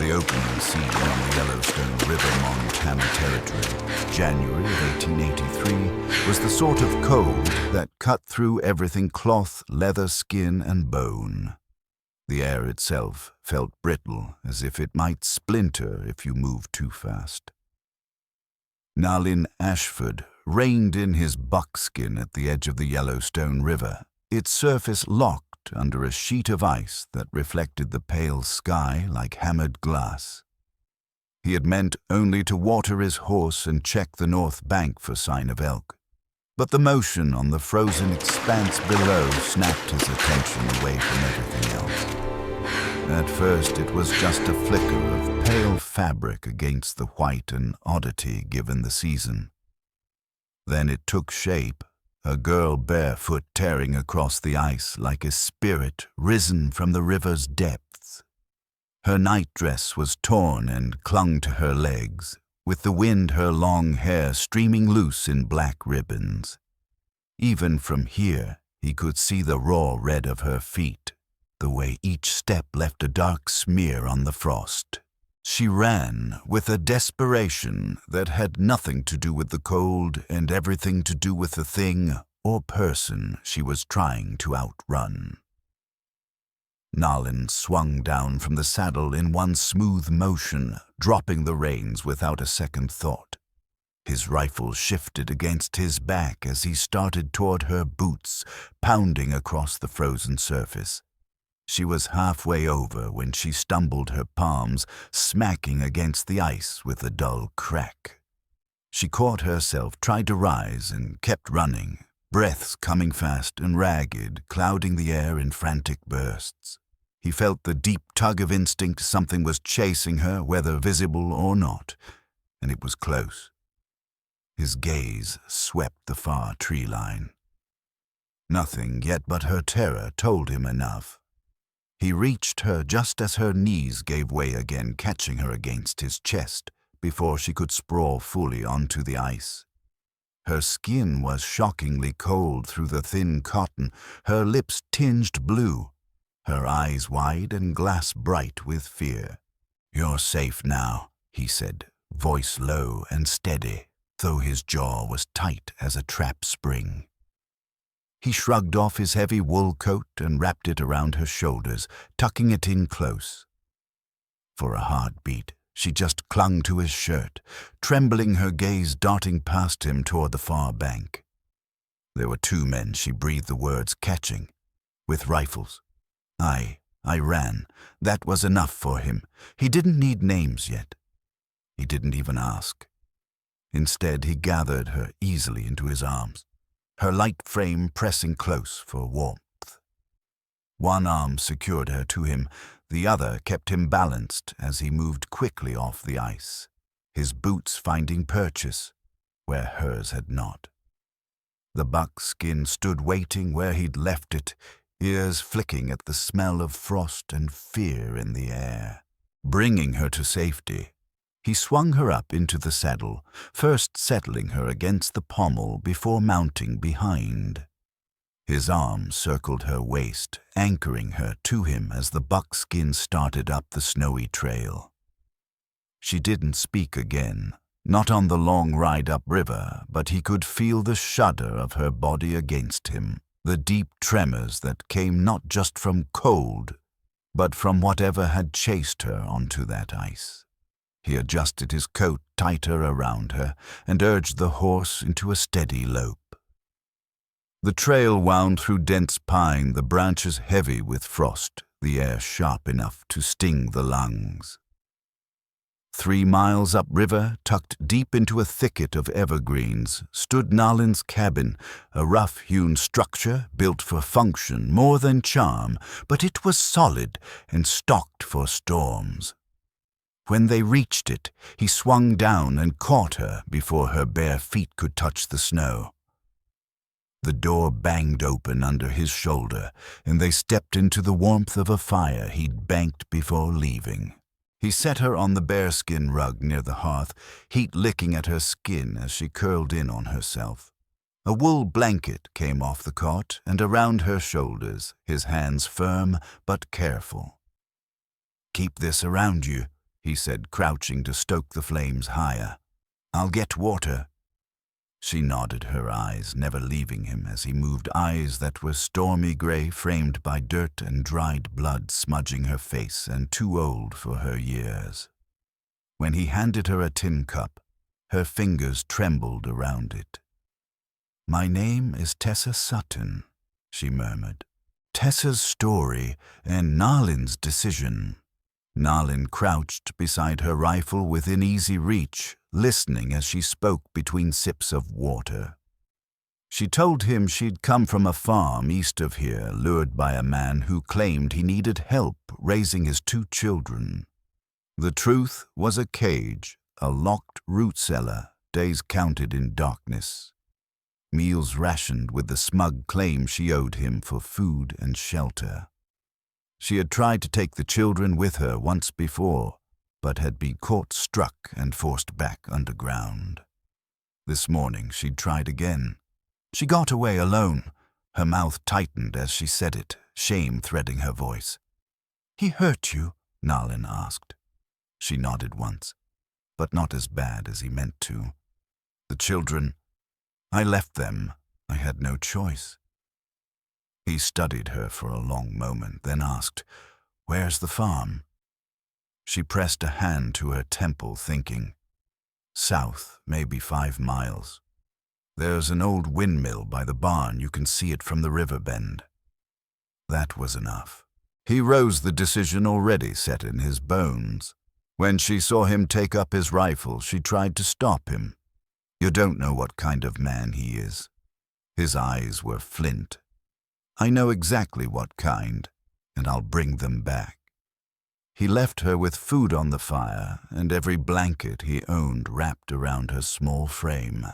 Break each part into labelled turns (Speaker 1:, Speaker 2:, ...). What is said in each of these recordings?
Speaker 1: the opening scene on the Yellowstone River, Montana Territory, January of 1883, was the sort of cold that cut through everything cloth, leather, skin, and bone. The air itself felt brittle, as if it might splinter if you moved too fast. Nalin Ashford reined in his buckskin at the edge of the Yellowstone River, its surface locked under a sheet of ice that reflected the pale sky like hammered glass. He had meant only to water his horse and check the north bank for sign of elk, but the motion on the frozen expanse below snapped his attention away from everything else. At first it was just a flicker of pale fabric against the white, an oddity given the season. Then it took shape, a girl barefoot tearing across the ice like a spirit risen from the river's depths. Her nightdress was torn and clung to her legs, with the wind her long hair streaming loose in black ribbons. Even from here he could see the raw red of her feet, the way each step left a dark smear on the frost. She ran with a desperation that had nothing to do with the cold and everything to do with the thing or person she was trying to outrun. Nalin swung down from the saddle in one smooth motion, dropping the reins without a second thought. His rifle shifted against his back as he started toward her boots, pounding across the frozen surface. She was halfway over when she stumbled, her palms smacking against the ice with a dull crack. She caught herself, tried to rise, and kept running, breaths coming fast and ragged, clouding the air in frantic bursts. He felt the deep tug of instinct. Something was chasing her, whether visible or not, and it was close. His gaze swept the far tree line. Nothing yet but her terror told him enough. He reached her just as her knees gave way again, catching her against his chest before she could sprawl fully onto the ice. Her skin was shockingly cold through the thin cotton, her lips tinged blue, her eyes wide and glass bright with fear. "You're safe now," he said, voice low and steady, though his jaw was tight as a trap spring. He shrugged off his heavy wool coat and wrapped it around her shoulders, tucking it in close. For a heartbeat, she just clung to his shirt, trembling, her gaze darting past him toward the far bank. There were two men, she breathed the words, catching, with rifles. I ran. That was enough for him. He didn't need names yet. He didn't even ask. Instead, he gathered her easily into his arms, her light frame pressing close for warmth. One arm secured her to him, the other kept him balanced as he moved quickly off the ice, his boots finding purchase where hers had not. The buckskin stood waiting where he'd left it, ears flicking at the smell of frost and fear in the air. Bringing her to safety, he swung her up into the saddle, first settling her against the pommel before mounting behind. His arm circled her waist, anchoring her to him as the buckskin started up the snowy trail. She didn't speak again, not on the long ride upriver, but he could feel the shudder of her body against him, the deep tremors that came not just from cold, but from whatever had chased her onto that ice. He adjusted his coat tighter around her and urged the horse into a steady lope. The trail wound through dense pine, the branches heavy with frost, the air sharp enough to sting the lungs. 3 miles upriver, tucked deep into a thicket of evergreens, stood Nalin's cabin, a rough-hewn structure built for function more than charm, but it was solid and stocked for storms. When they reached it, he swung down and caught her before her bare feet could touch the snow. The door banged open under his shoulder, and they stepped into the warmth of a fire he'd banked before leaving. He set her on the bearskin rug near the hearth, heat licking at her skin as she curled in on herself. A wool blanket came off the cot and around her shoulders, his hands firm but careful. "Keep this around you," he said, crouching to stoke the flames higher. "I'll get water." She nodded, her eyes never leaving him as he moved, eyes that were stormy gray, framed by dirt and dried blood smudging her face, and too old for her years. When he handed her a tin cup, her fingers trembled around it. "My name is Tessa Sutton," she murmured. "Tessa's story and Nalin's decision." Nalin crouched beside her rifle within easy reach, listening as she spoke between sips of water. She told him she'd come from a farm east of here, lured by a man who claimed he needed help raising his 2 children. The truth was a cage, a locked root cellar, days counted in darkness. Meals rationed with the smug claim she owed him for food and shelter. She had tried to take the children with her once before, but had been caught, struck, and forced back underground. This morning she'd tried again. She got away alone. Her mouth tightened as she said it, shame threading her voice. "He hurt you?" Nalin asked. She nodded once, but not as bad as he meant to. "The children, I left them. I had no choice." He studied her for a long moment, then asked, "Where's the farm?" She pressed a hand to her temple, thinking. "South, maybe 5 miles. There's an old windmill by the barn. You can see it from the river bend." That was enough. He rose, the decision already set in his bones. When she saw him take up his rifle, she tried to stop him. "You don't know what kind of man he is." His eyes were flint. "I know exactly what kind, and I'll bring them back." He left her with food on the fire and every blanket he owned wrapped around her small frame.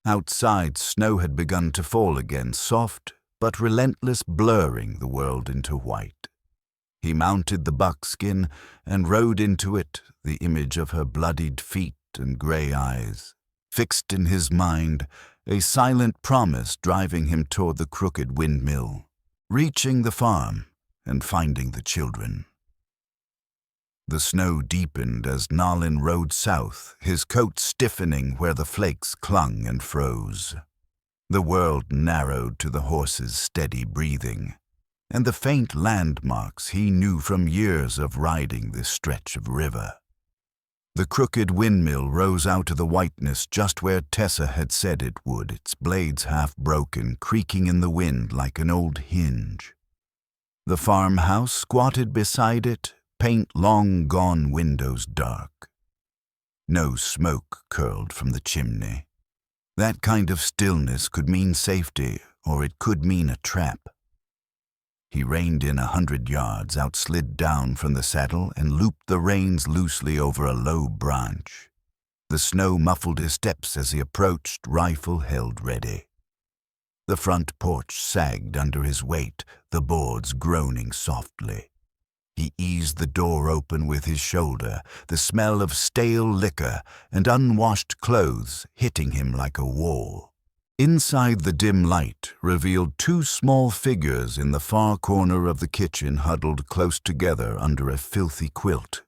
Speaker 1: Outside, snow had begun to fall again, soft but relentless, blurring the world into white. He mounted the buckskin and rode into it, the image of her bloodied feet and gray eyes, fixed in his mind, a silent promise driving him toward the crooked windmill, reaching the farm and finding the children. The snow deepened as Nalin rode south, his coat stiffening where the flakes clung and froze. The world narrowed to the horse's steady breathing, and the faint landmarks he knew from years of riding this stretch of river. The crooked windmill rose out of the whiteness just where Tessa had said it would, its blades half broken, creaking in the wind like an old hinge. The farmhouse squatted beside it, paint long gone, windows dark. No smoke curled from the chimney. That kind of stillness could mean safety, or it could mean a trap. He reined in 100 yards, outslid down from the saddle, and looped the reins loosely over a low branch. The snow muffled his steps as he approached, rifle held ready. The front porch sagged under his weight, the boards groaning softly. He eased the door open with his shoulder, the smell of stale liquor and unwashed clothes hitting him like a wall. Inside, the dim light revealed 2 small figures in the far corner of the kitchen, huddled close together under a filthy quilt.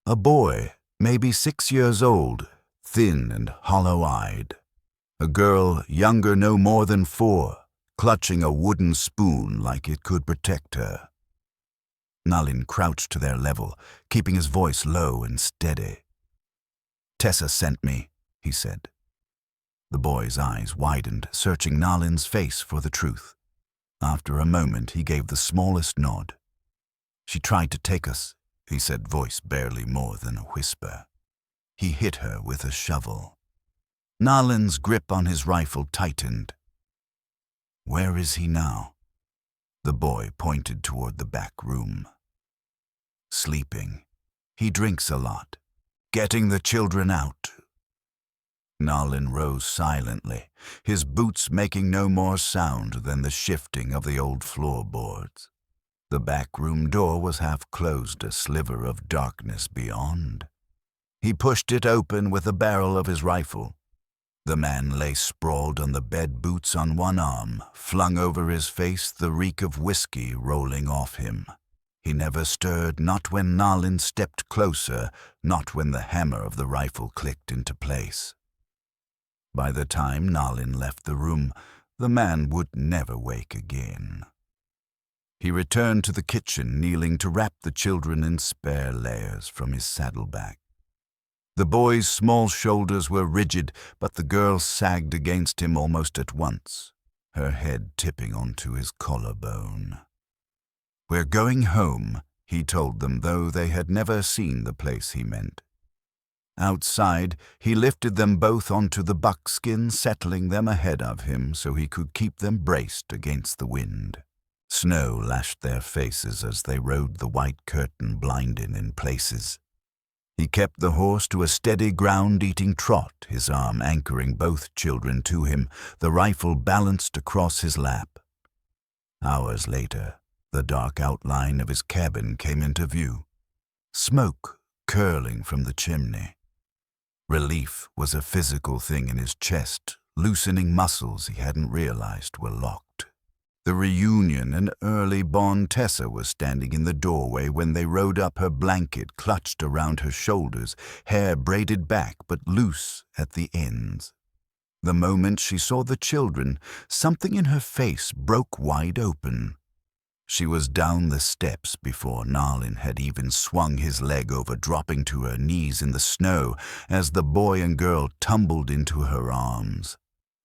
Speaker 1: A boy, maybe 6 years old, thin and hollow-eyed. A girl, younger no more than 4, clutching a wooden spoon like it could protect her. Nalin crouched to their level, keeping his voice low and steady. "Tessa sent me," he said. The boy's eyes widened, searching Nalin's face for the truth. After a moment, he gave the smallest nod. "She tried to take us," he said, voice barely more than a whisper. He hit her with a shovel. Nalin's grip on his rifle tightened. "Where is he now?" The boy pointed toward the back room. "Sleeping. He drinks a lot. Getting the children out." Nalin rose silently, his boots making no more sound than the shifting of the old floorboards. The back room door was half closed, a sliver of darkness beyond. He pushed it open with the barrel of his rifle. The man lay sprawled on the bed, boots on one arm, flung over his face, the reek of whiskey rolling off him. He never stirred, not when Nalin stepped closer, not when the hammer of the rifle clicked into place. By the time Nalin left the room, the man would never wake again. He returned to the kitchen, kneeling to wrap the children in spare layers from his saddlebag. The boy's small shoulders were rigid, but the girl sagged against him almost at once, her head tipping onto his collarbone. "We're going home," he told them, though they had never seen the place he meant. Outside, he lifted them both onto the buckskin, settling them ahead of him so he could keep them braced against the wind. Snow lashed their faces as they rode the white curtain, blinding in places. He kept the horse to a steady ground-eating trot, his arm anchoring both children to him, the rifle balanced across his lap. Hours later, the dark outline of his cabin came into view, smoke curling from the chimney. Relief was a physical thing in his chest, loosening muscles he hadn't realized were locked. The reunion and early born Tessa was standing in the doorway when they rode up, her blanket clutched around her shoulders, hair braided back but loose at the ends. The moment she saw the children, something in her face broke wide open. She was down the steps before Nalin had even swung his leg over, dropping to her knees in the snow as the boy and girl tumbled into her arms.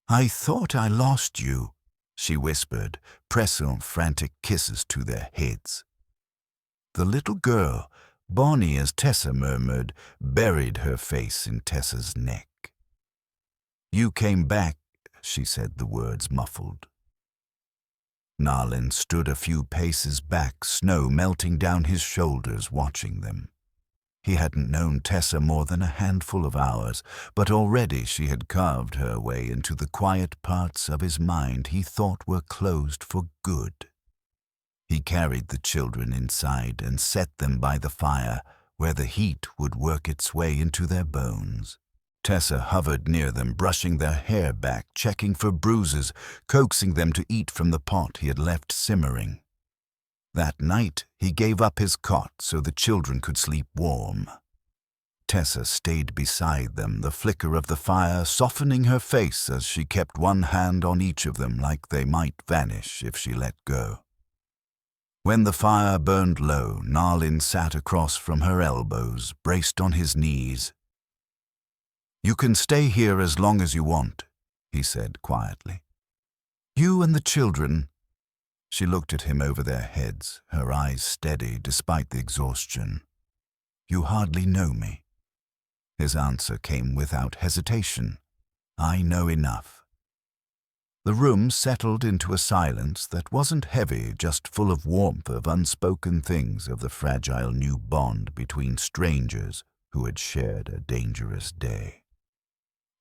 Speaker 1: "I thought I lost you," she whispered, pressing frantic kisses to their heads. The little girl, bonny as Tessa murmured, buried her face in Tessa's neck. "You came back," she said, the words muffled. Nalin stood a few paces back, snow melting down his shoulders, watching them. He hadn't known Tessa more than a handful of hours, but already she had carved her way into the quiet parts of his mind he thought were closed for good. He carried the children inside and set them by the fire, where the heat would work its way into their bones. Tessa hovered near them, brushing their hair back, checking for bruises, coaxing them to eat from the pot he had left simmering. That night, he gave up his cot so the children could sleep warm. Tessa stayed beside them, the flicker of the fire softening her face as she kept one hand on each of them like they might vanish if she let go. When the fire burned low, Nalin sat across from her elbows, braced on his knees. "You can stay here as long as you want," he said quietly. "You and the children." She looked at him over their heads, her eyes steady despite the exhaustion. "You hardly know me." His answer came without hesitation. "I know enough." The room settled into a silence that wasn't heavy, just full of warmth of unspoken things of the fragile new bond between strangers who had shared a dangerous day.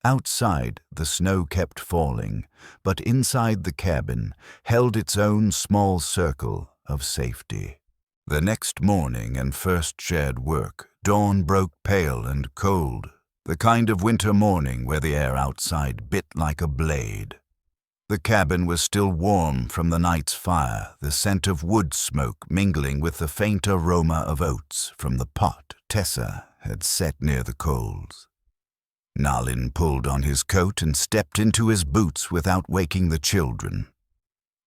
Speaker 1: Outside, the snow kept falling, but inside the cabin held its own small circle of safety. The next morning and first shared work, dawn broke pale and cold, the kind of winter morning where the air outside bit like a blade. The cabin was still warm from the night's fire, the scent of wood smoke mingling with the faint aroma of oats from the pot Tessa had set near the coals. Nalin pulled on his coat and stepped into his boots without waking the children.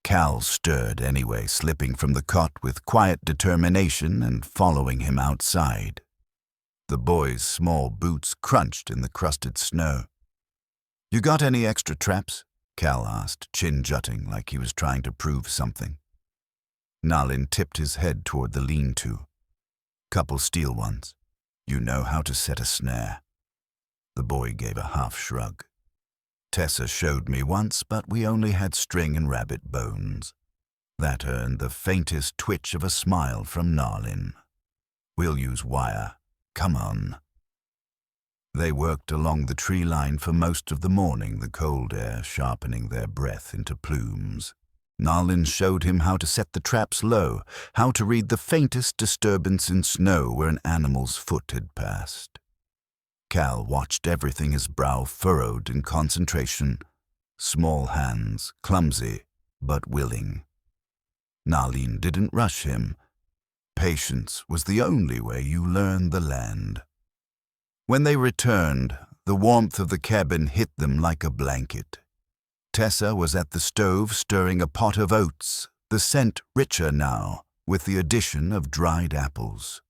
Speaker 1: Cal stirred anyway, slipping from the cot with quiet determination and following him outside. The boy's small boots crunched in the crusted snow. "You got any extra traps?" Cal asked, chin jutting like he was trying to prove something. Nalin tipped his head toward the lean-to. "Couple steel ones. You know how to set a snare." The boy gave a half shrug. "Tessa showed me once, but we only had string and rabbit bones." That earned the faintest twitch of a smile from Nalin. "We'll use wire. Come on." They worked along the tree line for most of the morning, the cold air sharpening their breath into plumes. Nalin showed him how to set the traps low, how to read the faintest disturbance in snow where an animal's foot had passed. Cal watched everything, his brow furrowed in concentration, small hands, clumsy but willing. Nalin didn't rush him. Patience was the only way you learned the land. When they returned, the warmth of the cabin hit them like a blanket. Tessa was at the stove stirring a pot of oats, the scent richer now, with the addition of dried apples.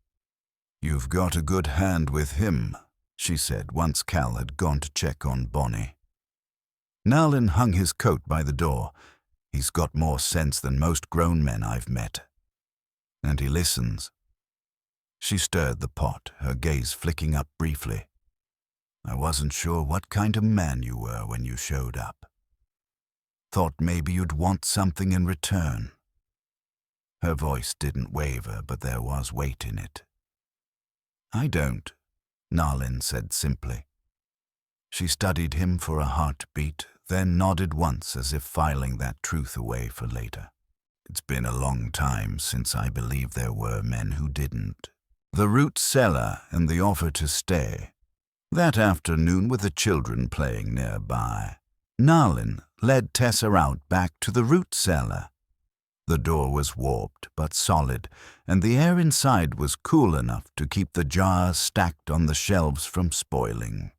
Speaker 1: "You've got a good hand with him," she said once Cal had gone to check on Bonnie. Nalin hung his coat by the door. "He's got more sense than most grown men I've met. And he listens." She stirred the pot, her gaze flicking up briefly. "I wasn't sure what kind of man you were when you showed up. Thought maybe you'd want something in return." Her voice didn't waver, but there was weight in it. "I don't," Nalin said simply. She studied him for a heartbeat, then nodded once as if filing that truth away for later. "It's been a long time since I believed there were men who didn't. The root cellar and the offer to stay. That afternoon with the children playing nearby. Nalin led Tessa out back to the root cellar. The door was warped but solid, and the air inside was cool enough to keep the jars stacked on the shelves from spoiling.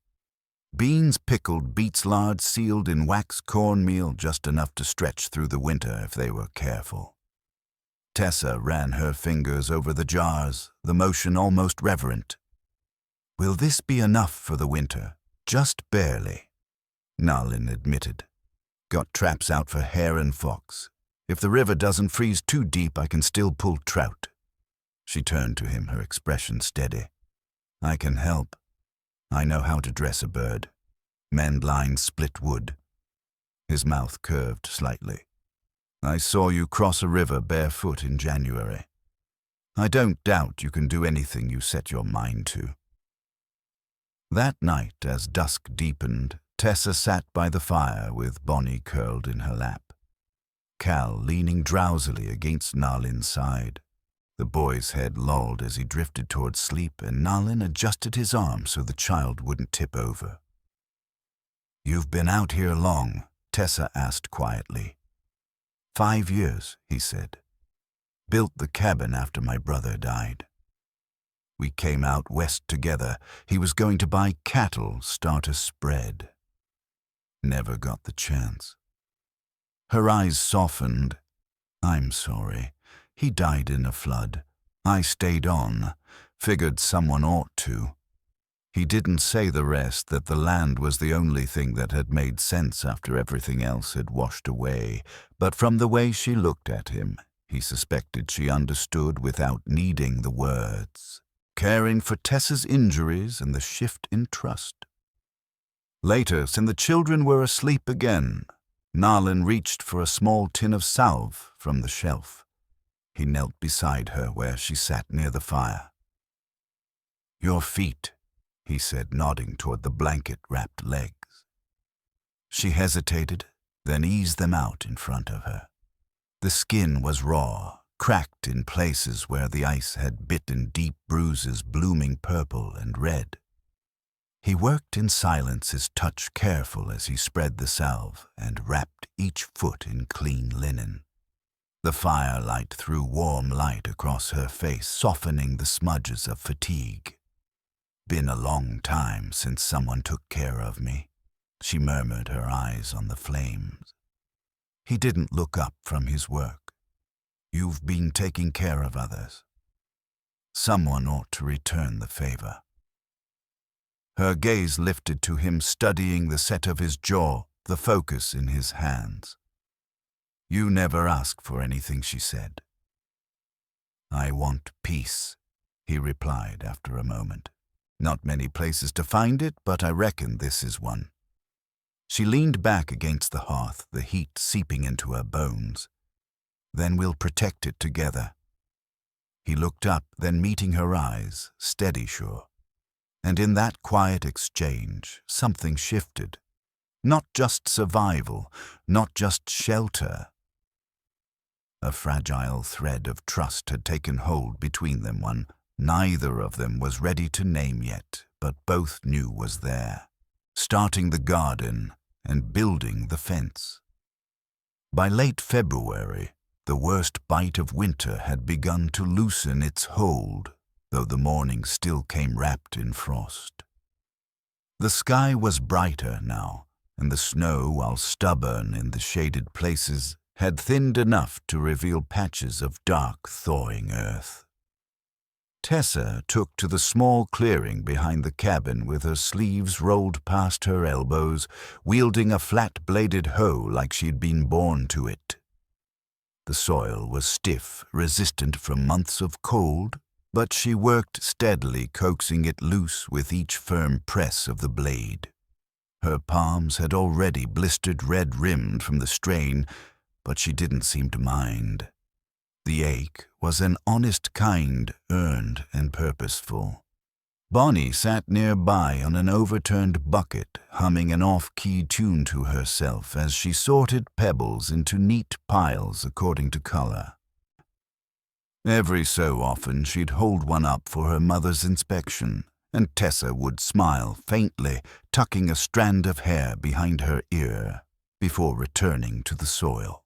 Speaker 1: Beans pickled, beets lard sealed in wax cornmeal, just enough to stretch through the winter if they were careful. Tessa ran her fingers over the jars, the motion almost reverent. "Will this be enough for the winter?" "Just barely," Nalin admitted. "Got traps out for hare and fox. If the river doesn't freeze too deep, I can still pull trout." She turned to him, her expression steady. "I can help. I know how to dress a bird. Mend lines, split wood." His mouth curved slightly. "I saw you cross a river barefoot in January. I don't doubt you can do anything you set your mind to." That night, as dusk deepened, Tessa sat by the fire with Bonnie curled in her lap. Cal leaning drowsily against Nalin's side. The boy's head lolled as he drifted toward sleep, and Nalin adjusted his arm so the child wouldn't tip over. "You've been out here long?" Tessa asked quietly. 5 years, he said. "Built the cabin after my brother died. We came out west together. He was going to buy cattle, start a spread. Never got the chance." Her eyes softened. "I'm sorry. He died in a flood. I stayed on. Figured someone ought to." He didn't say the rest, that the land was the only thing that had made sense after everything else had washed away, but from the way she looked at him, he suspected she understood without needing the words, caring for Tessa's injuries and the shift in trust. Later, when the children were asleep again, Nalin reached for a small tin of salve from the shelf. He knelt beside her where she sat near the fire. "Your feet," he said, nodding toward the blanket-wrapped legs. She hesitated, then eased them out in front of her. The skin was raw, cracked in places where the ice had bitten deep bruises blooming purple and red. He worked in silence, his touch careful as he spread the salve and wrapped each foot in clean linen. The firelight threw warm light across her face, softening the smudges of fatigue. "Been a long time since someone took care of me," she murmured, her eyes on the flames. He didn't look up from his work. "You've been taking care of others. Someone ought to return the favor." Her gaze lifted to him, studying the set of his jaw, the focus in his hands. "You never ask for anything," she said. "I want peace," he replied after a moment. "Not many places to find it, but I reckon this is one." She leaned back against the hearth, the heat seeping into her bones. "Then we'll protect it together." He looked up, then meeting her eyes, steady sure. And in that quiet exchange, something shifted. Not just survival, not just shelter. A fragile thread of trust had taken hold between them, one neither of them was ready to name yet, but both knew was there, starting the garden and building the fence. By late February, The worst bite of winter had begun to loosen its hold, though the morning still came wrapped in frost. The sky was brighter now, and the snow, while stubborn in the shaded places, had thinned enough to reveal patches of dark, thawing earth. Tessa took to the small clearing behind the cabin with her sleeves rolled past her elbows, wielding a flat-bladed hoe like she'd been born to it. The soil was stiff, resistant from months of cold, but she worked steadily, coaxing it loose with each firm press of the blade. Her palms had already blistered red-rimmed from the strain, but she didn't seem to mind. The ache was an honest kind, earned and purposeful. Bonnie sat nearby on an overturned bucket, humming an off-key tune to herself as she sorted pebbles into neat piles according to color. Every so often she'd hold one up for her mother's inspection, and Tessa would smile faintly, tucking a strand of hair behind her ear, before returning to the soil.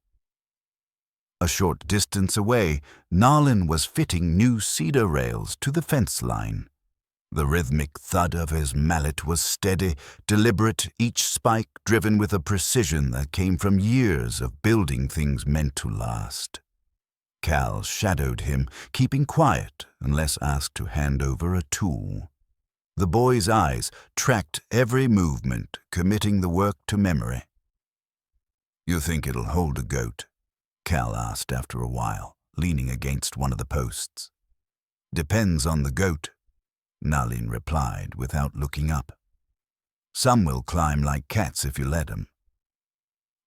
Speaker 1: A short distance away, Nalin was fitting new cedar rails to the fence line. The rhythmic thud of his mallet was steady, deliberate, each spike driven with a precision that came from years of building things meant to last. Cal shadowed him, keeping quiet unless asked to hand over a tool. The boy's eyes tracked every movement, committing the work to memory. "You think it'll hold a goat?" Cal asked after a while, leaning against one of the posts. "Depends on the goat," Nalin replied without looking up. "Some will climb like cats if you let 'em."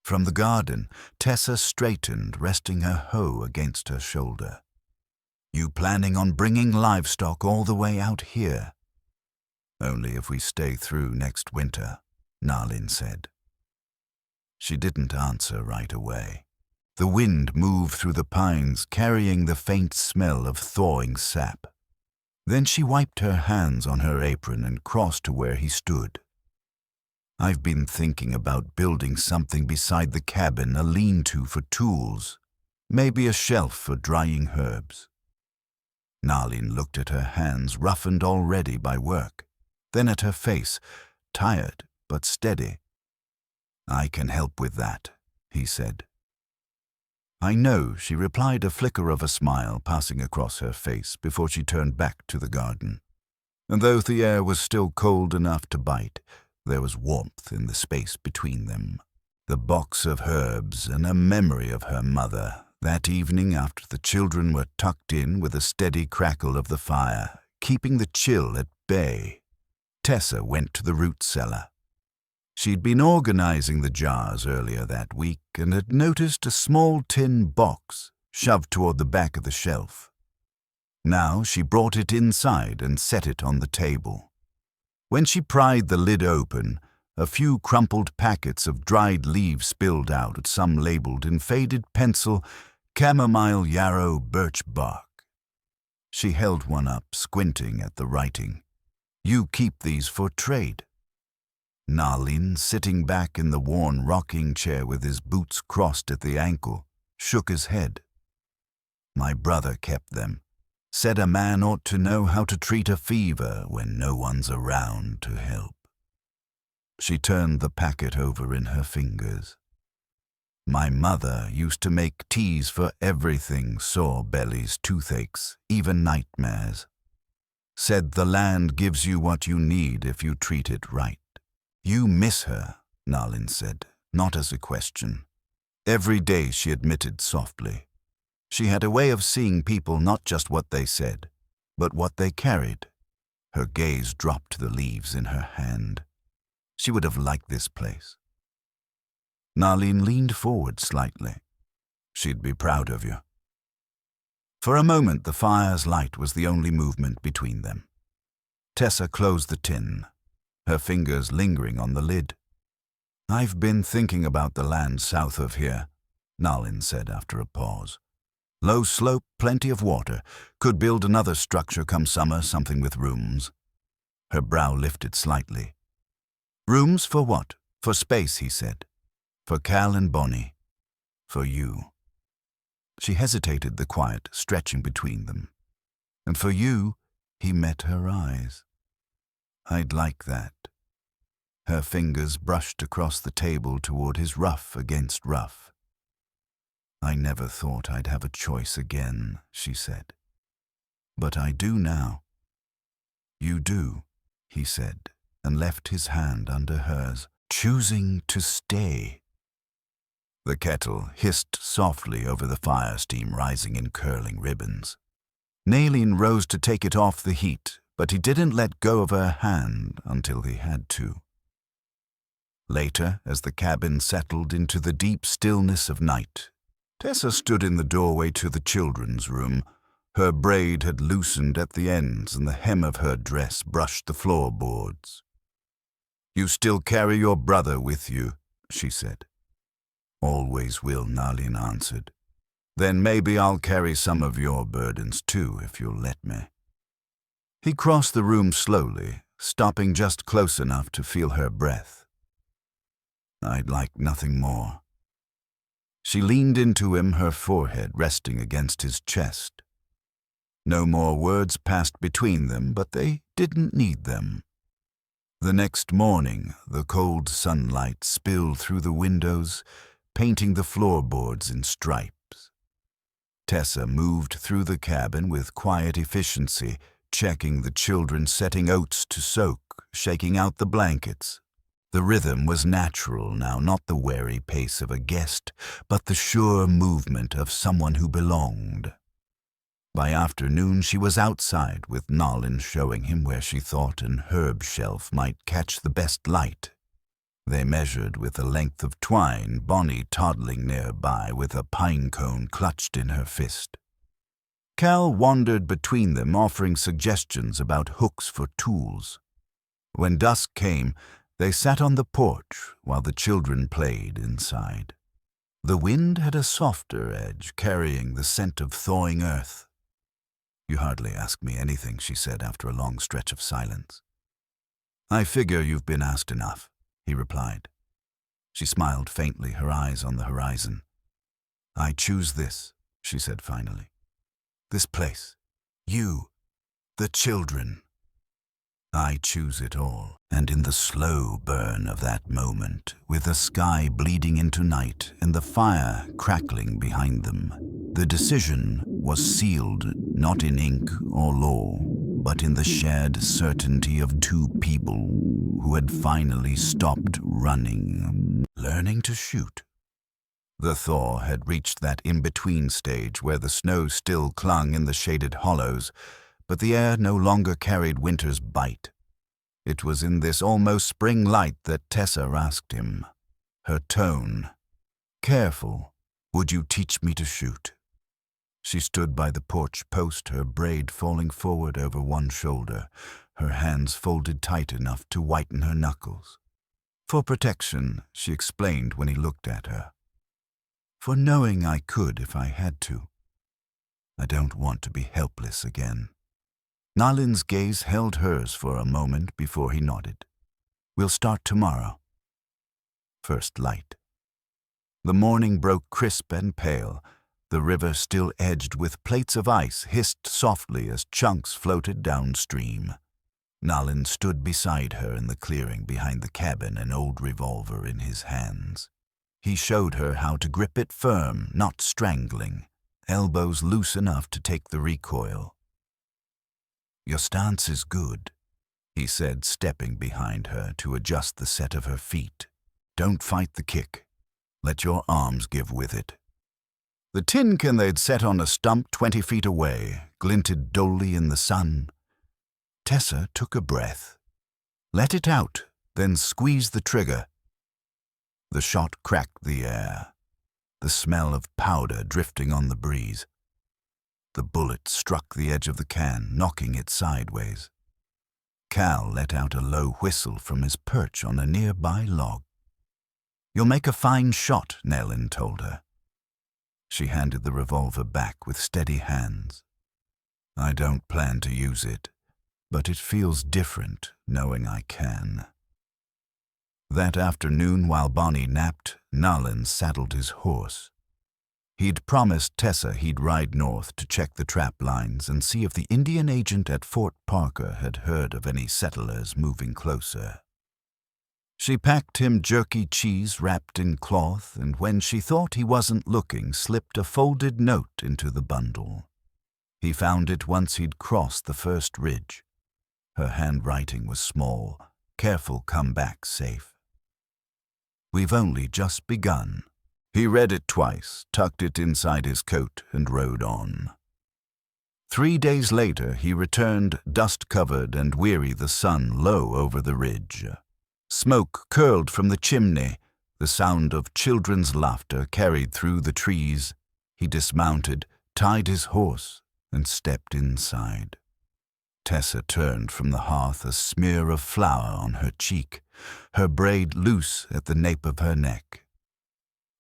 Speaker 1: From the garden, Tessa straightened, resting her hoe against her shoulder. "You planning on bringing livestock all the way out here?" "Only if we stay through next winter," Nalin said. She didn't answer right away. The wind moved through the pines, carrying the faint smell of thawing sap. Then she wiped her hands on her apron and crossed to where he stood. "I've been thinking about building something beside the cabin, a lean-to for tools, maybe a shelf for drying herbs." Nalin looked at her hands, roughened already by work, then at her face, tired but steady. "I can help with that," he said. "I know," she replied, a flicker of a smile passing across her face before she turned back to the garden. And though the air was still cold enough to bite, there was warmth in the space between them. The box of herbs and a memory of her mother, that evening after the children were tucked in with a steady crackle of the fire, keeping the chill at bay. Tessa went to the root cellar. She'd been organizing the jars earlier that week and had noticed a small tin box shoved toward the back of the shelf. Now she brought it inside and set it on the table. When she pried the lid open, a few crumpled packets of dried leaves spilled out, some labeled in faded pencil, chamomile, yarrow, birch bark. She held one up, squinting at the writing. "You keep these for trade." Nalin, sitting back in the worn rocking chair with his boots crossed at the ankle, shook his head. "My brother kept them. Said a man ought to know how to treat a fever when no one's around to help." She turned the packet over in her fingers. "My mother used to make teas for everything, sore bellies, toothaches, even nightmares. Said the land gives you what you need if you treat it right." "You miss her," Nalin said, not as a question. Every day, she admitted softly. She had a way of seeing people not just what they said, but what they carried. Her gaze dropped to the leaves in her hand. She would have liked this place. Nalin leaned forward slightly. "She'd be proud of you." For a moment, the fire's light was the only movement between them. Tessa closed the tin, her fingers lingering on the lid. "I've been thinking about the land south of here," Nalin said after a pause. "Low slope, plenty of water. Could build another structure come summer, something with rooms." Her brow lifted slightly. "Rooms for what?" "For space," he said. "For Cal and Bonnie. For you." She hesitated, the quiet stretching between them. And for you, he met her eyes. I'd like that. Her fingers brushed across the table toward his rough against rough. I never thought I'd have a choice again, she said. But I do now. You do, he said, and left his hand under hers, choosing to stay. The kettle hissed softly over the fire, steam rising in curling ribbons. Nalin rose to take it off the heat, but he didn't let go of her hand until he had to. Later, as the cabin settled into the deep stillness of night, Tessa stood in the doorway to the children's room. Her braid had loosened at the ends, and the hem of her dress brushed the floorboards. "You still carry your brother with you," she said. "Always will," Nalin answered. "Then maybe I'll carry some of your burdens too, if you'll let me." He crossed the room slowly, stopping just close enough to feel her breath. "I'd like nothing more." She leaned into him, her forehead resting against his chest. No more words passed between them, but they didn't need them. The next morning, the cold sunlight spilled through the windows, painting the floorboards in stripes. Tessa moved through the cabin with quiet efficiency, checking the children, setting oats to soak, shaking out the blankets. The rhythm was natural now, not the wary pace of a guest, but the sure movement of someone who belonged. By afternoon, she was outside, with Nalin showing him where she thought an herb shelf might catch the best light. They measured with a length of twine, Bonnie toddling nearby with a pine cone clutched in her fist. Cal wandered between them, offering suggestions about hooks for tools. When dusk came, they sat on the porch while the children played inside. The wind had a softer edge, carrying the scent of thawing earth. "You hardly ask me anything," she said after a long stretch of silence. "I figure you've been asked enough," he replied. She smiled faintly, her eyes on the horizon. "I choose this," she said finally. "This place. You. The children. I choose it all." And in the slow burn of that moment, with the sky bleeding into night and the fire crackling behind them, the decision was sealed not in ink or law, but in the shared certainty of two people who had finally stopped running, learning to shoot. The thaw had reached that in-between stage where the snow still clung in the shaded hollows, but the air no longer carried winter's bite. It was in this almost spring light that Tessa asked him, her tone careful. "Would you teach me to shoot?" She stood by the porch post, her braid falling forward over one shoulder, her hands folded tight enough to whiten her knuckles. "For protection," she explained when he looked at her. "For knowing I could if I had to. I don't want to be helpless again." Nalin's gaze held hers for a moment before he nodded. "We'll start tomorrow." First light. The morning broke crisp and pale. The river, still edged with plates of ice, hissed softly as chunks floated downstream. Nalin stood beside her in the clearing behind the cabin, an old revolver in his hands. He showed her how to grip it firm, not strangling, elbows loose enough to take the recoil. "Your stance is good," he said, stepping behind her to adjust the set of her feet. "Don't fight the kick. Let your arms give with it." The tin can they'd set on a stump 20 feet away glinted dully in the sun. Tessa took a breath, let it out, then squeezed the trigger. The shot cracked the air, the smell of powder drifting on the breeze. The bullet struck the edge of the can, knocking it sideways. Cal let out a low whistle from his perch on a nearby log. "You'll make a fine shot," Nalin told her. She handed the revolver back with steady hands. "I don't plan to use it, but it feels different knowing I can." That afternoon, while Bonnie napped, Nalin saddled his horse. He'd promised Tessa he'd ride north to check the trap lines and see if the Indian agent at Fort Parker had heard of any settlers moving closer. She packed him jerky cheese wrapped in cloth, and when she thought he wasn't looking, slipped a folded note into the bundle. He found it once he'd crossed the first ridge. Her handwriting was small. Careful, come back safe. We've only just begun. He read it twice, tucked it inside his coat, and rode on. 3 days later, he returned, dust-covered and weary, the sun low over the ridge. Smoke curled from the chimney. The sound of children's laughter carried through the trees. He dismounted, tied his horse, and stepped inside. Tessa turned from the hearth, a smear of flour on her cheek, her braid loose at the nape of her neck.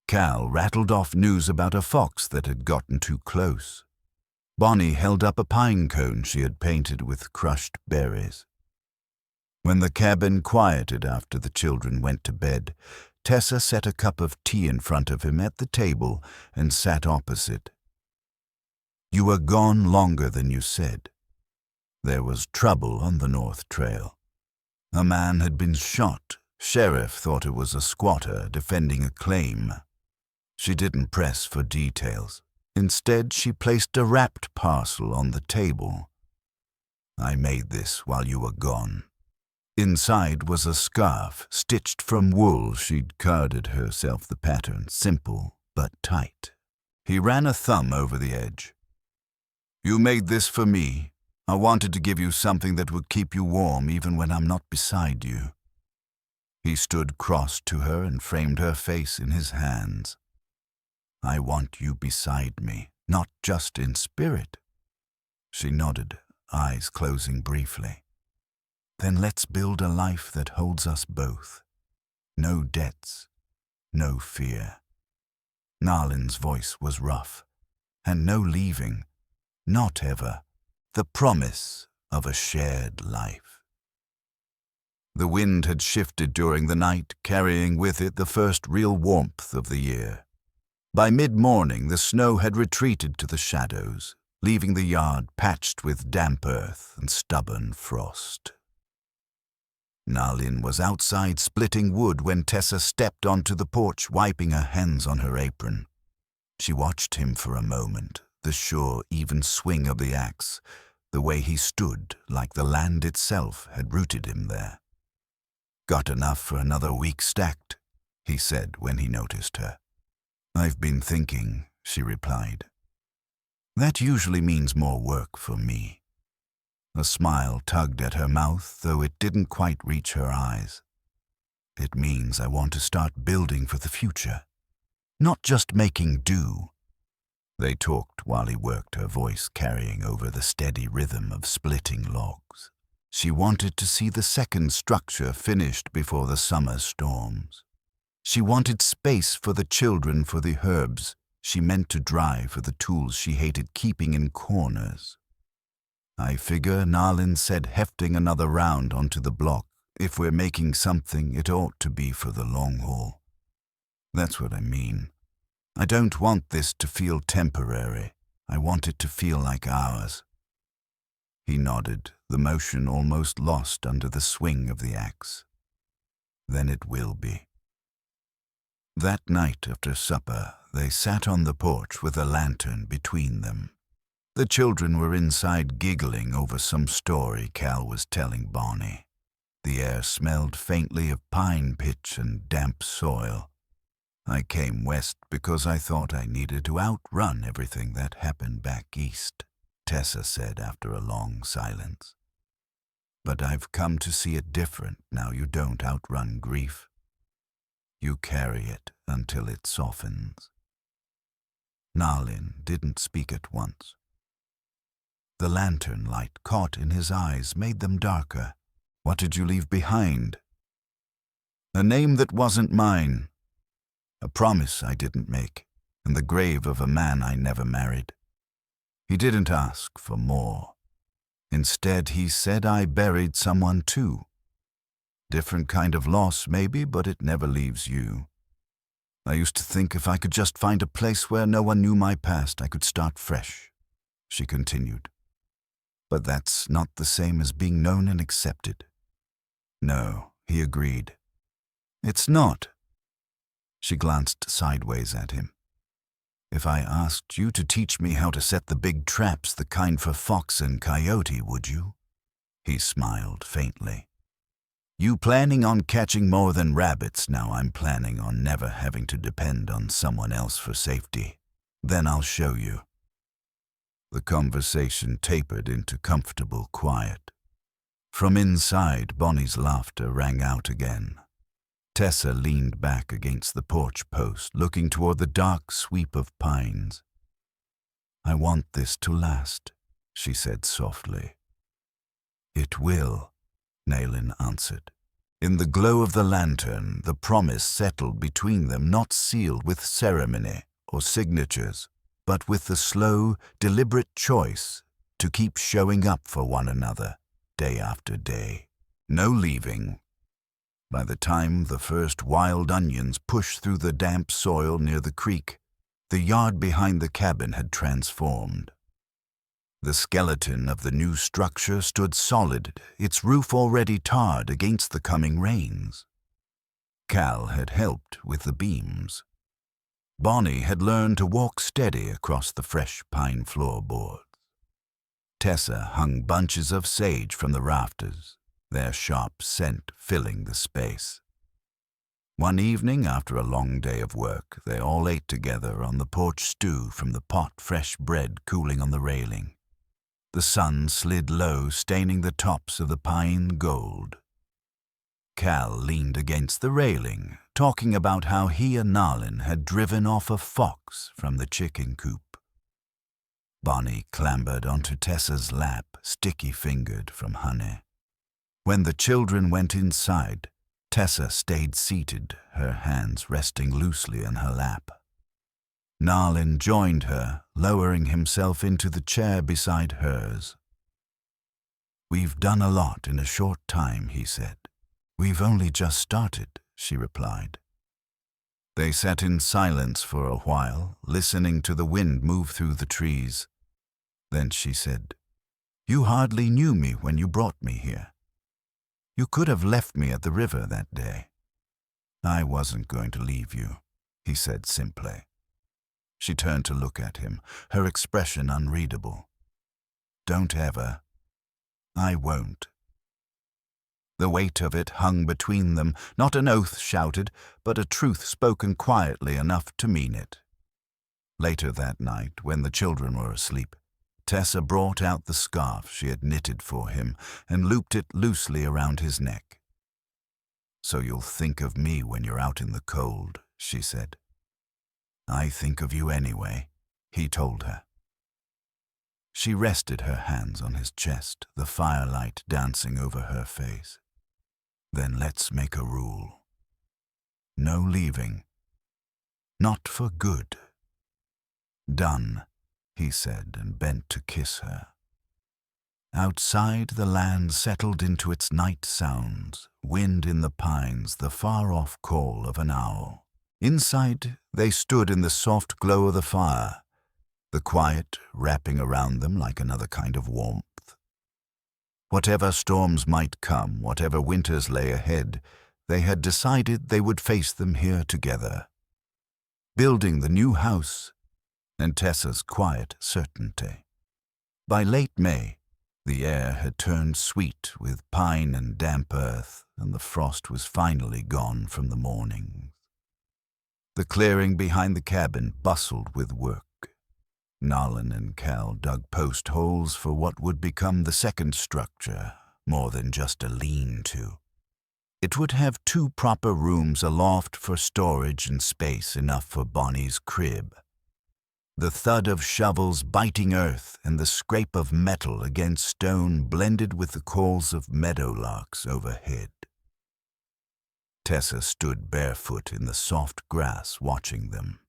Speaker 1: Cal rattled off news about a fox that had gotten too close. Bonnie held up a pine cone she had painted with crushed berries. When the cabin quieted after the children went to bed, Tessa set a cup of tea in front of him at the table and sat opposite. You were gone longer than you said. There was trouble on the North Trail. A man had been shot. Sheriff thought it was a squatter defending a claim. She didn't press for details. Instead, she placed a wrapped parcel on the table. I made this while you were gone. Inside was a scarf stitched from wool. She'd carded herself the pattern, simple but tight. He ran a thumb over the edge. You made this for me. I wanted to give you something that would keep you warm even when I'm not beside you. He stood cross to her and framed her face in his hands. I want you beside me, not just in spirit. She nodded, eyes closing briefly. Then let's build a life that holds us both. No debts, no fear. Nalin's voice was rough. And no leaving, not ever. The promise of a shared life. The wind had shifted during the night, carrying with it the first real warmth of the year. By mid-morning, the snow had retreated to the shadows, leaving the yard patched with damp earth and stubborn frost. Nalin was outside splitting wood when Tessa stepped onto the porch, wiping her hands on her apron. She watched him for a moment, the sure, even swing of the axe, the way he stood like the land itself had rooted him there. Got enough for another week stacked, he said when he noticed her. I've been thinking, she replied. That usually means more work for me. A smile tugged at her mouth, though it didn't quite reach her eyes. It means I want to start building for the future, not just making do. They talked while he worked, her voice carrying over the steady rhythm of splitting logs. She wanted to see the second structure finished before the summer storms. She wanted space for the children, for the herbs she meant to dry, for the tools she hated keeping in corners. I figure, Nalin said, hefting another round onto the block, if we're making something, it ought to be for the long haul. That's what I mean. I don't want this to feel temporary. I want it to feel like ours. He nodded, the motion almost lost under the swing of the axe. Then it will be. That night after supper, they sat on the porch with a lantern between them. The children were inside giggling over some story Cal was telling Bonnie. The air smelled faintly of pine pitch and damp soil. I came west because I thought I needed to outrun everything that happened back east, Tessa said after a long silence. But I've come to see it different now. You don't outrun grief. You carry it until it softens. Nalin didn't speak at once. The lantern light caught in his eyes, made them darker. What did you leave behind? A name that wasn't mine. A promise I didn't make, and the grave of a man I never married. He didn't ask for more. Instead, he said I buried someone too. Different kind of loss, maybe, but it never leaves you. I used to think if I could just find a place where no one knew my past, I could start fresh, she continued. But that's not the same as being known and accepted. No, he agreed. It's not. She glanced sideways at him. If I asked you to teach me how to set the big traps, the kind for fox and coyote, would you? He smiled faintly. You planning on catching more than rabbits, now I'm planning on never having to depend on someone else for safety. Then I'll show you. The conversation tapered into comfortable quiet. From inside, Bonnie's laughter rang out again. Tessa leaned back against the porch post, looking toward the dark sweep of pines. I want this to last, she said softly. It will, Nalin answered. In the glow of the lantern, the promise settled between them, not sealed with ceremony or signatures, but with the slow, deliberate choice to keep showing up for one another, day after day. No leaving. By the time the first wild onions pushed through the damp soil near the creek, the yard behind the cabin had transformed. The skeleton of the new structure stood solid, its roof already tarred against the coming rains. Cal had helped with the beams. Bonnie had learned to walk steady across the fresh pine floorboards. Tessa hung bunches of sage from the rafters, their sharp scent filling the space. One evening, after a long day of work, they all ate together on the porch stew from the pot fresh bread cooling on the railing. The sun slid low, staining the tops of the pine gold. Cal leaned against the railing, talking about how he and Nalin had driven off a fox from the chicken coop. Bonnie clambered onto Tessa's lap, sticky-fingered from honey. When the children went inside, Tessa stayed seated, her hands resting loosely in her lap. Nalin joined her, lowering himself into the chair beside hers. We've done a lot in a short time, he said. We've only just started, she replied. They sat in silence for a while, listening to the wind move through the trees. Then she said, You hardly knew me when you brought me here. You could have left me at the river that day. I wasn't going to leave you, he said simply. She turned to look at him, her expression unreadable. Don't ever. I won't. The weight of it hung between them, not an oath shouted, but a truth spoken quietly enough to mean it. Later that night, when the children were asleep, Tessa brought out the scarf she had knitted for him and looped it loosely around his neck. So you'll think of me when you're out in the cold, she said. I think of you anyway, he told her. She rested her hands on his chest, the firelight dancing over her face. Then let's make a rule. No leaving. Not for good. Done, he said, and bent to kiss her. Outside, the land settled into its night sounds, wind in the pines, the far-off call of an owl. Inside, they stood in the soft glow of the fire, the quiet wrapping around them like another kind of warmth. Whatever storms might come, whatever winters lay ahead, they had decided they would face them here together. Building the new house and Tessa's quiet certainty. By late May, the air had turned sweet with pine and damp earth, and the frost was finally gone from the mornings. The clearing behind the cabin bustled with work. Nalin and Cal dug post holes for what would become the second structure, more than just a lean-to. It would have 2 proper rooms, a loft for storage and space enough for Bonnie's crib. The thud of shovels biting earth and the scrape of metal against stone blended with the calls of meadowlarks overhead. Tessa stood barefoot in the soft grass watching them.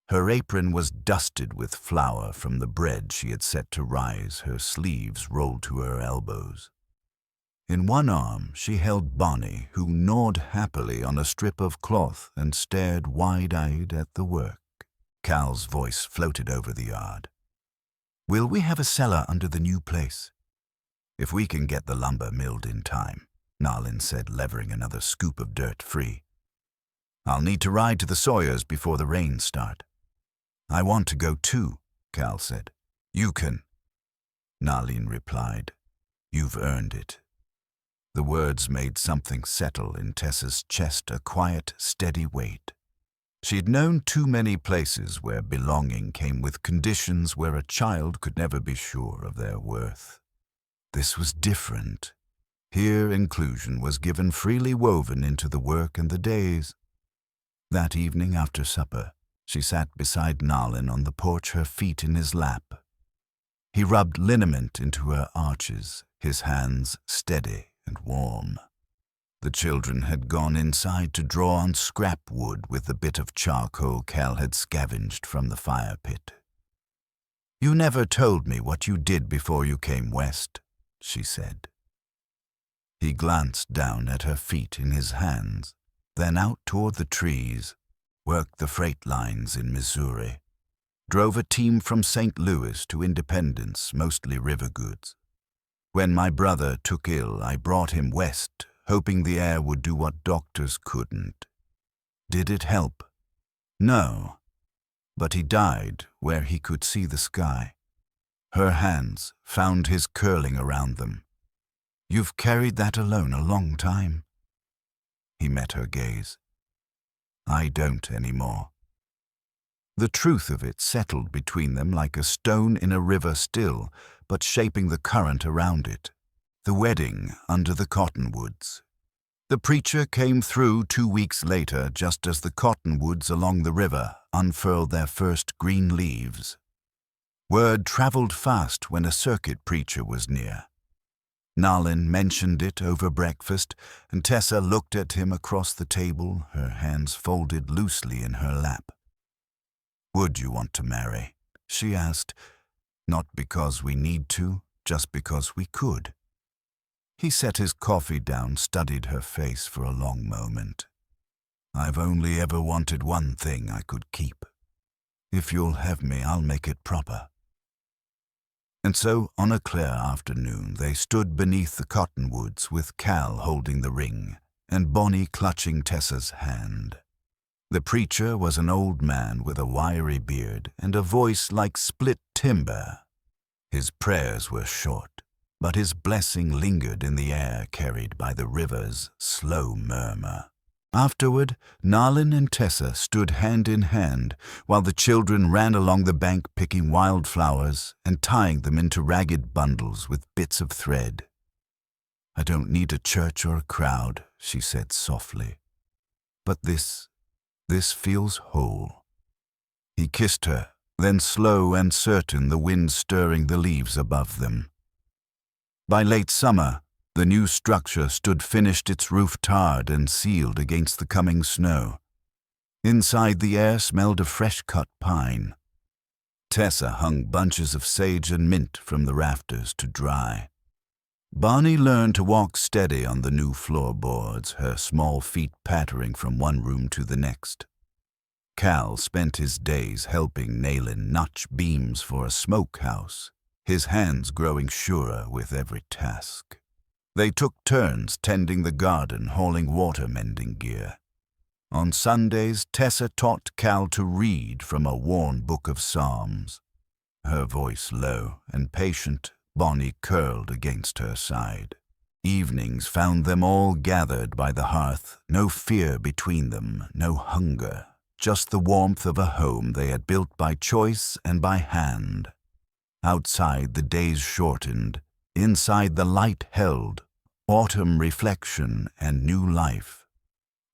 Speaker 1: Her apron was dusted with flour from the bread she had set to rise, her sleeves rolled to her elbows. In one arm, she held Bonnie, who gnawed happily on a strip of cloth and stared wide-eyed at the work. Cal's voice floated over the yard. "Will we have a cellar under the new place?" "If we can get the lumber milled in time," Nalin said, levering another scoop of dirt free. "I'll need to ride to the Sawyers before the rains start." "I want to go too," Cal said. "You can," Nalin replied. "You've earned it." The words made something settle in Tessa's chest, a quiet, steady weight. She'd known too many places where belonging came with conditions where a child could never be sure of their worth. This was different. Here inclusion was given freely woven into the work and the days. That evening after supper, she sat beside Nalin on the porch, her feet in his lap. He rubbed liniment into her arches, his hands steady and warm. The children had gone inside to draw on scrap wood with the bit of charcoal Cal had scavenged from the fire pit. "You never told me what you did before you came west," she said. He glanced down at her feet in his hands, then out toward the trees, worked the freight lines in Missouri, drove a team from St. Louis to Independence, mostly river goods. When my brother took ill, I brought him west, hoping the air would do what doctors couldn't. Did it help? No. But he died where he could see the sky. Her hands found his curling around them. "You've carried that alone a long time." He met her gaze. "I don't anymore." The truth of it settled between them like a stone in a river still, but shaping the current around it. The wedding under the cottonwoods. The preacher came through 2 weeks later, just as the cottonwoods along the river unfurled their first green leaves. Word traveled fast when a circuit preacher was near. Nalin mentioned it over breakfast, and Tessa looked at him across the table, her hands folded loosely in her lap. "Would you want to marry?" she asked. "Not because we need to, just because we could." He set his coffee down, studied her face for a long moment. "I've only ever wanted one thing I could keep. If you'll have me, I'll make it proper." And so, on a clear afternoon, they stood beneath the cottonwoods with Cal holding the ring and Bonnie clutching Tessa's hand. The preacher was an old man with a wiry beard and a voice like split timber. His prayers were short, but his blessing lingered in the air carried by the river's slow murmur. Afterward, Nalin and Tessa stood hand in hand while the children ran along the bank picking wildflowers and tying them into ragged bundles with bits of thread. "I don't need a church or a crowd," she said softly. "But this feels whole." He kissed her, then slow and certain, the wind stirring the leaves above them. By late summer, the new structure stood finished, its roof tarred and sealed against the coming snow. Inside, the air smelled of fresh-cut pine. Tessa hung bunches of sage and mint from the rafters to dry. Bonnie learned to walk steady on the new floorboards, her small feet pattering from one room to the next. Cal spent his days helping Nalin notch beams for a smokehouse, his hands growing surer with every task. They took turns tending the garden, hauling water-mending gear. On Sundays, Tessa taught Cal to read from a worn book of Psalms. Her voice low and patient, Bonnie curled against her side. Evenings found them all gathered by the hearth, no fear between them, no hunger, just the warmth of a home they had built by choice and by hand. Outside, the days shortened. Inside, the light held, autumn reflection and new life.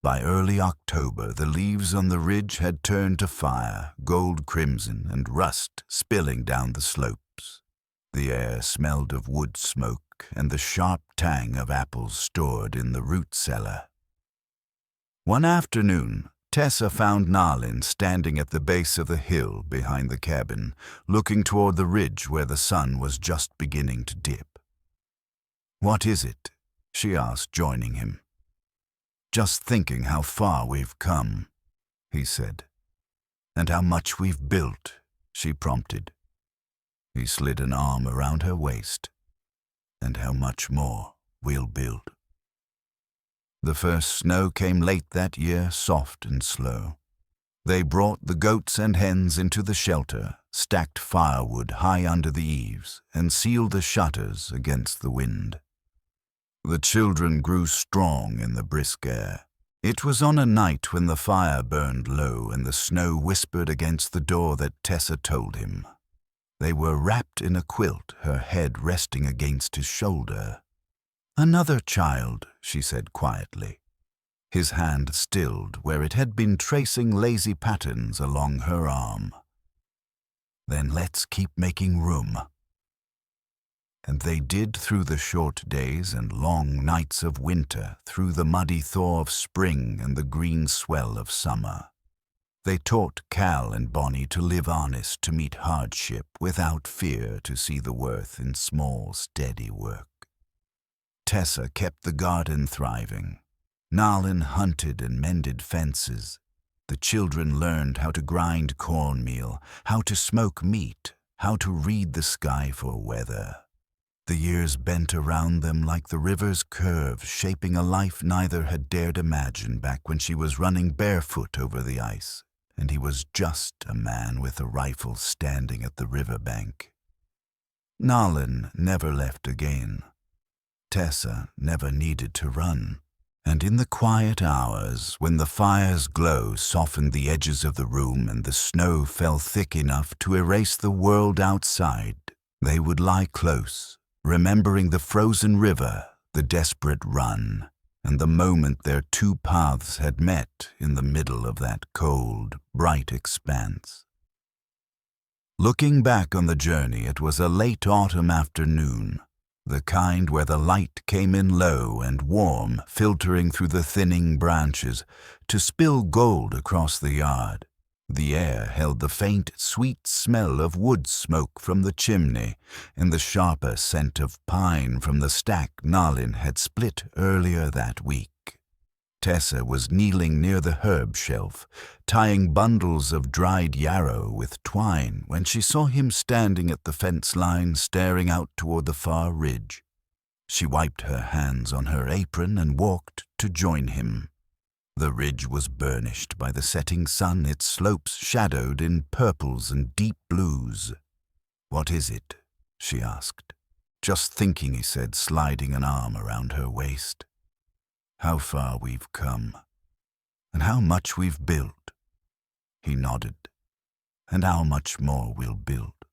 Speaker 1: By early October, the leaves on the ridge had turned to fire, gold crimson and rust spilling down the slopes. The air smelled of wood smoke and the sharp tang of apples stored in the root cellar. One afternoon, Tessa found Nalin standing at the base of the hill behind the cabin, looking toward the ridge where the sun was just beginning to dip. "What is it?" she asked, joining him. "Just thinking how far we've come," he said. "And how much we've built," she prompted. He slid an arm around her waist. "And how much more we'll build." The first snow came late that year, soft and slow. They brought the goats and hens into the shelter, stacked firewood high under the eaves, and sealed the shutters against the wind. The children grew strong in the brisk air. It was on a night when the fire burned low and the snow whispered against the door that Tessa told him. They were wrapped in a quilt, her head resting against his shoulder. "Another child," she said quietly. His hand stilled where it had been tracing lazy patterns along her arm. "Then let's keep making room." And they did, through the short days and long nights of winter, through the muddy thaw of spring and the green swell of summer. They taught Cal and Bonnie to live honest, to meet hardship without fear, to see the worth in small, steady work. Tessa kept the garden thriving. Nalin hunted and mended fences. The children learned how to grind cornmeal, how to smoke meat, how to read the sky for weather. The years bent around them like the river's curve, shaping a life neither had dared imagine back when she was running barefoot over the ice, and he was just a man with a rifle standing at the riverbank. Nalin never left again. Tessa never needed to run. And in the quiet hours, when the fire's glow softened the edges of the room and the snow fell thick enough to erase the world outside, they would lie close, remembering the frozen river, the desperate run, and the moment their two paths had met in the middle of that cold, bright expanse. Looking back on the journey, it was a late autumn afternoon, the kind where the light came in low and warm, filtering through the thinning branches to spill gold across the yard. The air held the faint, sweet smell of wood smoke from the chimney and the sharper scent of pine from the stack Nalin had split earlier that week. Tessa was kneeling near the herb shelf, tying bundles of dried yarrow with twine, when she saw him standing at the fence line, staring out toward the far ridge. She wiped her hands on her apron and walked to join him. The ridge was burnished by the setting sun, its slopes shadowed in purples and deep blues. "What is it?" she asked. "Just thinking," he said, sliding an arm around her waist. "How far we've come, and how much we've built." He nodded. "And how much more we'll build."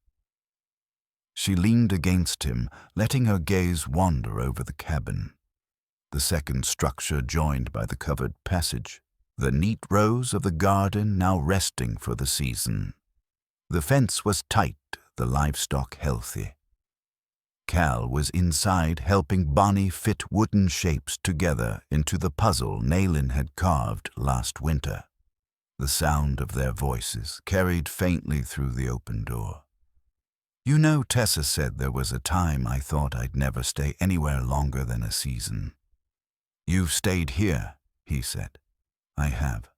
Speaker 1: She leaned against him, letting her gaze wander over the cabin. The second structure joined by the covered passage, the neat rows of the garden now resting for the season. The fence was tight, the livestock healthy. Cal was inside helping Bonnie fit wooden shapes together into the puzzle Nalin had carved last winter. The sound of their voices carried faintly through the open door. "You know, Tessa said there was a time I thought I'd never stay anywhere longer than a season." "You've stayed here," he said. "I have,"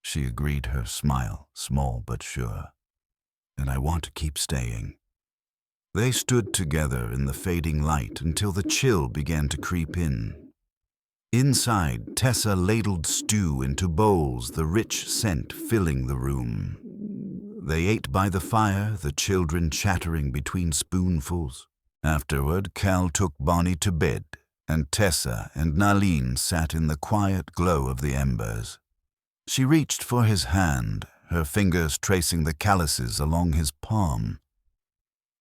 Speaker 1: she agreed, her smile small but sure. "And I want to keep staying." They stood together in the fading light until the chill began to creep in. Inside, Tessa ladled stew into bowls, the rich scent filling the room. They ate by the fire, the children chattering between spoonfuls. Afterward, Cal took Bonnie to bed, and Tessa and Nalin sat in the quiet glow of the embers. She reached for his hand, her fingers tracing the calluses along his palm.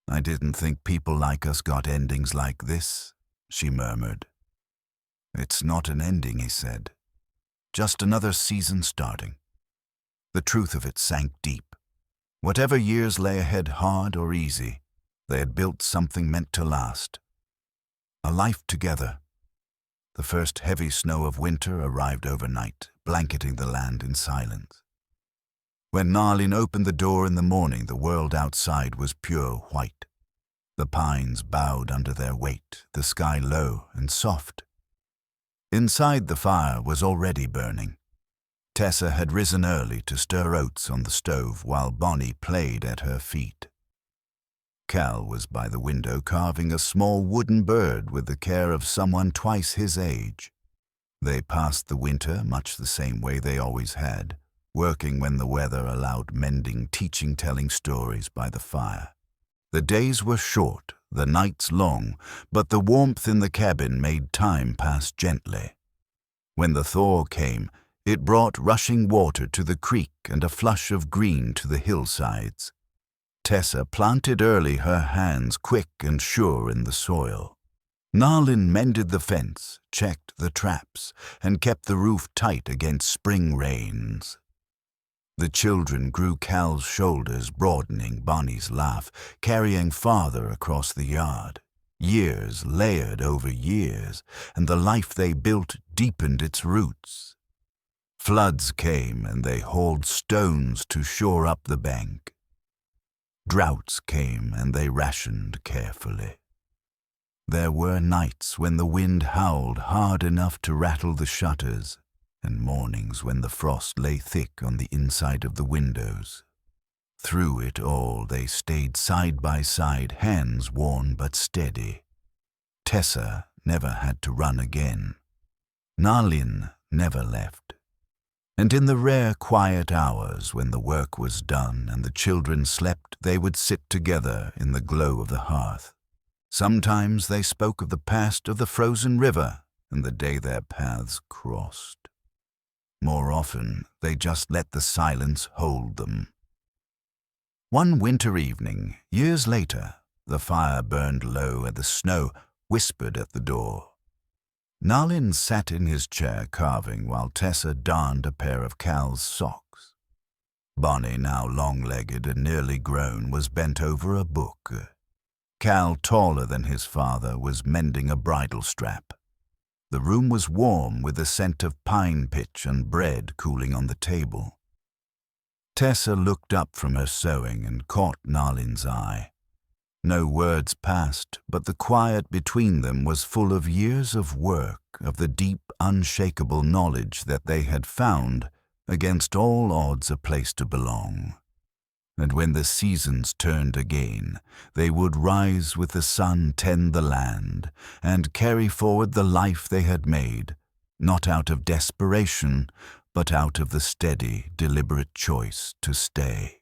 Speaker 1: "I didn't think people like us got endings like this," she murmured. "It's not an ending," he said. "Just another season starting." The truth of it sank deep. Whatever years lay ahead, hard or easy, they had built something meant to last. A life together. The first heavy snow of winter arrived overnight, blanketing the land in silence. When Nalin opened the door in the morning, the world outside was pure white. The pines bowed under their weight, the sky low and soft. Inside, the fire was already burning. Tessa had risen early to stir oats on the stove while Bonnie played at her feet. Cal was by the window carving a small wooden bird with the care of someone twice his age. They passed the winter much the same way they always had, working when the weather allowed, mending, teaching, telling stories by the fire. The days were short, the nights long, but the warmth in the cabin made time pass gently. When the thaw came, it brought rushing water to the creek and a flush of green to the hillsides. Tessa planted early, her hands quick and sure in the soil. Nalin mended the fence, checked the traps, and kept the roof tight against spring rains. The children grew Cal's shoulders, broadening Bonnie's laugh, carrying farther across the yard. Years layered over years, and the life they built deepened its roots. Floods came, and they hauled stones to shore up the bank. Droughts came, and they rationed carefully. There were nights when the wind howled hard enough to rattle the shutters, and mornings when the frost lay thick on the inside of the windows. Through it all they stayed side by side, hands worn but steady. Tessa never had to run again. Nalin never left. And in the rare quiet hours when the work was done and the children slept, they would sit together in the glow of the hearth. Sometimes they spoke of the past of the frozen river and the day their paths crossed. More often, they just let the silence hold them. One winter evening, years later, the fire burned low and the snow whispered at the door. Nalin sat in his chair carving while Tessa darned a pair of Cal's socks. Bonnie, now long-legged and nearly grown, was bent over a book. Cal, taller than his father, was mending a bridle strap. The room was warm with the scent of pine pitch and bread cooling on the table. Tessa looked up from her sewing and caught Nalin's eye. No words passed, but the quiet between them was full of years of work, of the deep, unshakable knowledge that they had found, against all odds, a place to belong. And when the seasons turned again, they would rise with the sun, tend the land, and carry forward the life they had made, not out of desperation, but out of the steady, deliberate choice to stay.